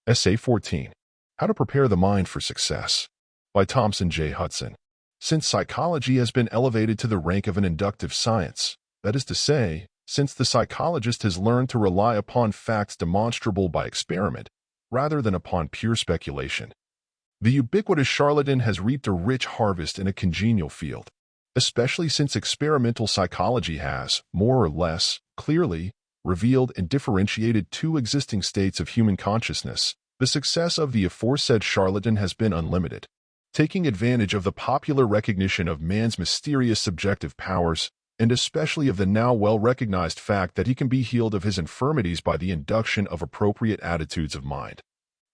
Essay 14. How to Prepare the Mind for Success by Thomson J. Hudson. Since psychology has been elevated to the rank of an inductive science, that is to say, since the psychologist has learned to rely upon facts demonstrable by experiment, rather than upon pure speculation, the ubiquitous charlatan has reaped a rich harvest in a congenial field, especially since experimental psychology has, more or less, clearly, revealed and differentiated two existing states of human consciousness. The success of the aforesaid charlatan has been unlimited. Taking advantage of the popular recognition of man's mysterious subjective powers, and especially of the now well-recognized fact that he can be healed of his infirmities by the induction of appropriate attitudes of mind,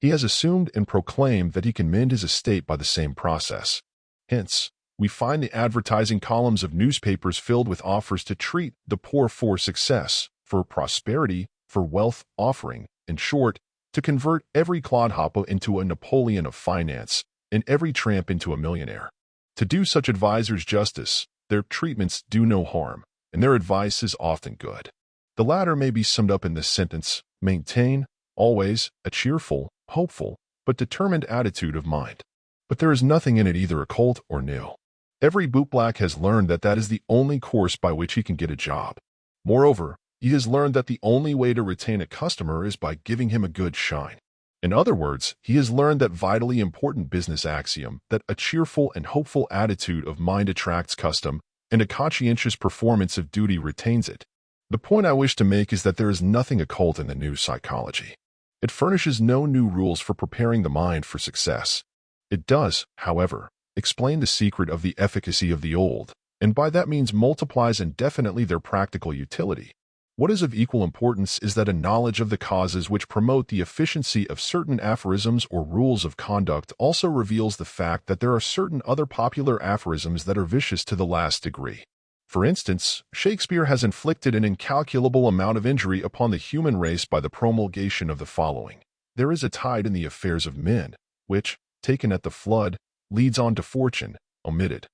he has assumed and proclaimed that he can mend his estate by the same process. Hence, we find the advertising columns of newspapers filled with offers to treat the poor for success, for prosperity, for wealth offering, in short, to convert every clodhopper into a Napoleon of finance, and every tramp into a millionaire. To do such advisors justice, their treatments do no harm, and their advice is often good. The latter may be summed up in this sentence: maintain, always, a cheerful, hopeful, but determined attitude of mind. But there is nothing in it either occult or new. Every bootblack has learned that that is the only course by which he can get a job. Moreover, he has learned that the only way to retain a customer is by giving him a good shine. In other words, he has learned that vitally important business axiom that a cheerful and hopeful attitude of mind attracts custom, and a conscientious performance of duty retains it. The point I wish to make is that there is nothing occult in the new psychology. It furnishes no new rules for preparing the mind for success. It does, however, explain the secret of the efficacy of the old, and by that means multiplies indefinitely their practical utility. What is of equal importance is that a knowledge of the causes which promote the efficiency of certain aphorisms or rules of conduct also reveals the fact that there are certain other popular aphorisms that are vicious to the last degree. For instance, Shakespeare has inflicted an incalculable amount of injury upon the human race by the promulgation of the following: "There is a tide in the affairs of men, which, taken at the flood, leads on to fortune, omitted.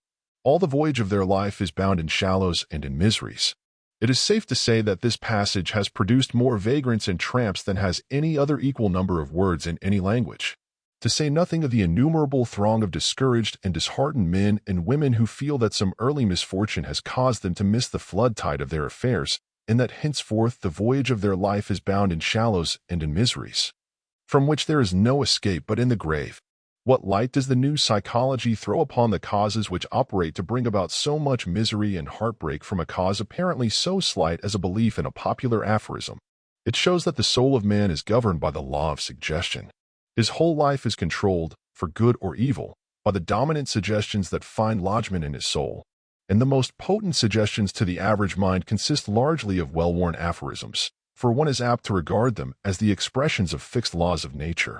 All the voyage of their life is bound in shallows and in miseries." It is safe to say that this passage has produced more vagrants and tramps than has any other equal number of words in any language. To say nothing of the innumerable throng of discouraged and disheartened men and women who feel that some early misfortune has caused them to miss the flood tide of their affairs, and that henceforth the voyage of their life is bound in shallows and in miseries, from which there is no escape but in the grave. What light does the new psychology throw upon the causes which operate to bring about so much misery and heartbreak from a cause apparently so slight as a belief in a popular aphorism? It shows that the soul of man is governed by the law of suggestion. His whole life is controlled, for good or evil, by the dominant suggestions that find lodgment in his soul. And the most potent suggestions to the average mind consist largely of well-worn aphorisms, for one is apt to regard them as the expressions of fixed laws of nature.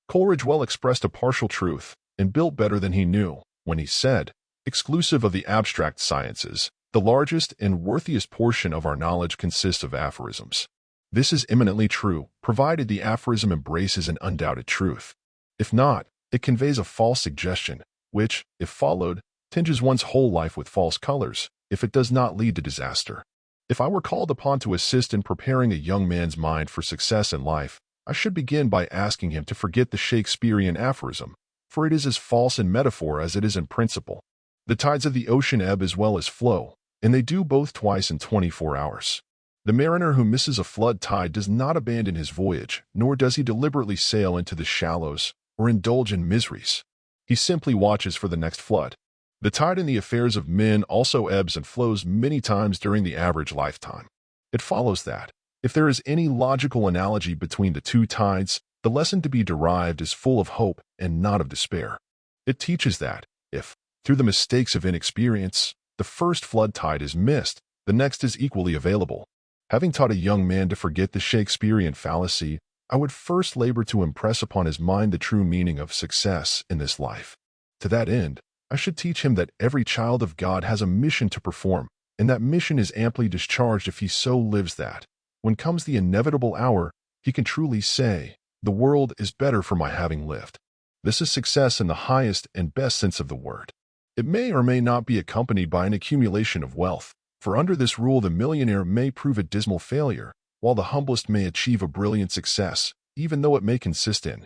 Coleridge well expressed a partial truth, and built better than he knew, when he said, "Exclusive of the abstract sciences, the largest and worthiest portion of our knowledge consists of aphorisms." This is eminently true, provided the aphorism embraces an undoubted truth. If not, it conveys a false suggestion, which, if followed, tinges one's whole life with false colors, if it does not lead to disaster. If I were called upon to assist in preparing a young man's mind for success in life, I should begin by asking him to forget the Shakespearean aphorism, for it is as false in metaphor as it is in principle. The tides of the ocean ebb as well as flow, and they do both twice in 24 hours. The mariner who misses a flood tide does not abandon his voyage, nor does he deliberately sail into the shallows or indulge in miseries. He simply watches for the next flood. The tide in the affairs of men also ebbs and flows many times during the average lifetime. It follows that, if there is any logical analogy between the two tides, the lesson to be derived is full of hope and not of despair. It teaches that, if, through the mistakes of inexperience, the first flood tide is missed, the next is equally available. Having taught a young man to forget the Shakespearean fallacy, I would first labor to impress upon his mind the true meaning of success in this life. To that end, I should teach him that every child of God has a mission to perform, and that mission is amply discharged if he so lives that, when comes the inevitable hour, he can truly say, "The world is better for my having lived." This is success in the highest and best sense of the word. It may or may not be accompanied by an accumulation of wealth, for under this rule the millionaire may prove a dismal failure, while the humblest may achieve a brilliant success, even though it may consist in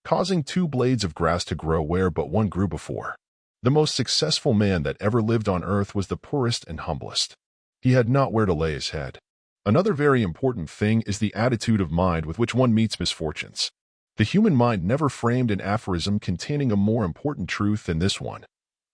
causing two blades of grass to grow where but one grew before. The most successful man that ever lived on earth was the poorest and humblest. He had not where to lay his head. Another very important thing is the attitude of mind with which one meets misfortunes. The human mind never framed an aphorism containing a more important truth than this one.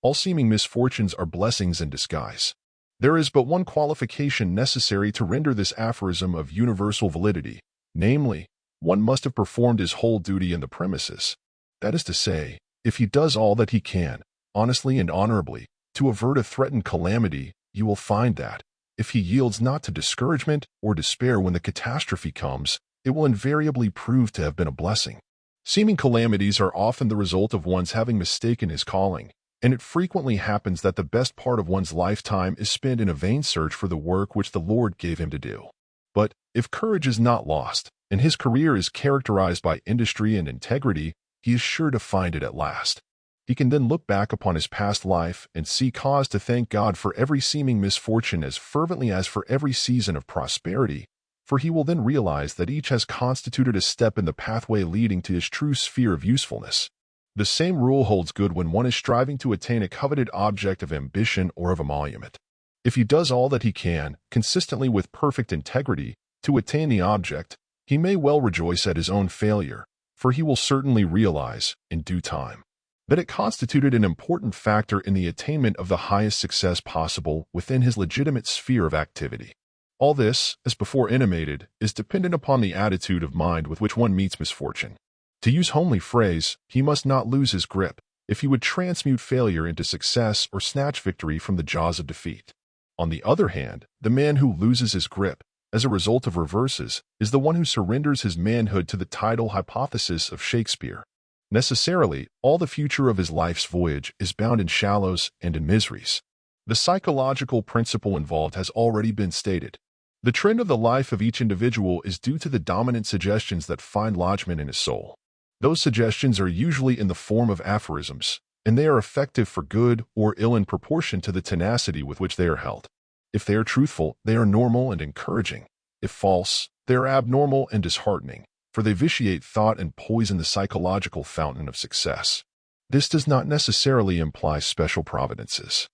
All seeming misfortunes are blessings in disguise. There is but one qualification necessary to render this aphorism of universal validity, namely, one must have performed his whole duty in the premises. That is to say, if he does all that he can, honestly and honorably, to avert a threatened calamity, you will find that, if he yields not to discouragement or despair when the catastrophe comes, it will invariably prove to have been a blessing. Seeming calamities are often the result of one's having mistaken his calling, and it frequently happens that the best part of one's lifetime is spent in a vain search for the work which the Lord gave him to do. But, if courage is not lost, and his career is characterized by industry and integrity, he is sure to find it at last. He can then look back upon his past life and see cause to thank God for every seeming misfortune as fervently as for every season of prosperity, for he will then realize that each has constituted a step in the pathway leading to his true sphere of usefulness. The same rule holds good when one is striving to attain a coveted object of ambition or of emolument. If he does all that he can, consistently with perfect integrity, to attain the object, he may well rejoice at his own failure, for he will certainly realize, in due time, that it constituted an important factor in the attainment of the highest success possible within his legitimate sphere of activity. All this, as before intimated, is dependent upon the attitude of mind with which one meets misfortune. To use homely phrase, he must not lose his grip, if he would transmute failure into success or snatch victory from the jaws of defeat. On the other hand, the man who loses his grip, as a result of reverses, is the one who surrenders his manhood to the tidal hypothesis of Shakespeare. Necessarily, all the future of his life's voyage is bound in shallows and in miseries. The psychological principle involved has already been stated. The trend of the life of each individual is due to the dominant suggestions that find lodgment in his soul. Those suggestions are usually in the form of aphorisms, and they are effective for good or ill in proportion to the tenacity with which they are held. If they are truthful, they are normal and encouraging. If false, they are abnormal and disheartening, for they vitiate thought and poison the psychological fountain of success. This does not necessarily imply special providences,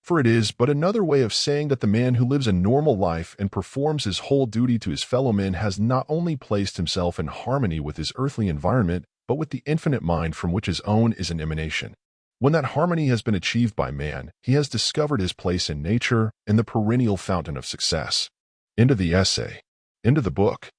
for it is but another way of saying that the man who lives a normal life and performs his whole duty to his fellow men has not only placed himself in harmony with his earthly environment, but with the infinite mind from which his own is an emanation. When that harmony has been achieved by man, he has discovered his place in nature and the perennial fountain of success. End of the essay. End of the book.